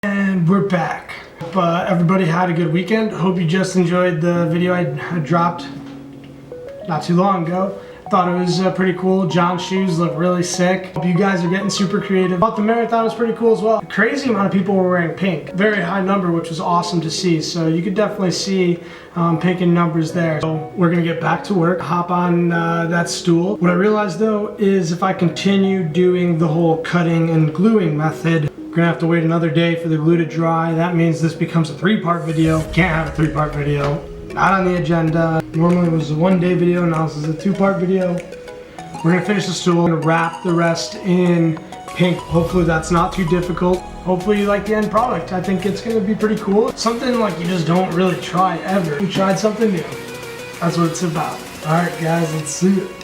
And we're back. Hope everybody had a good weekend. Hope you just enjoyed the video I dropped not too long ago. Thought it was pretty cool. John's shoes look really sick. Hope you guys are getting super creative. Thought the marathon was pretty cool as well. A crazy amount of people were wearing pink. Very high number, which was awesome to see. So you could definitely see pink in numbers there. So we're gonna get back to work, hop on that stool. What I realized though is if I continue doing the whole cutting and gluing method, we're gonna have to wait another day for the glue to dry. That means this becomes a 3-part video. Can't have a 3-part video. Not on the agenda. Normally it was a 1-day video, now this is a 2-part video. We're gonna finish the stool. We're gonna wrap the rest in pink. Hopefully that's not too difficult. Hopefully you like the end product. I think it's gonna be pretty cool. Something like you just don't really try ever. You tried something new. That's what it's about. All right guys, let's see it.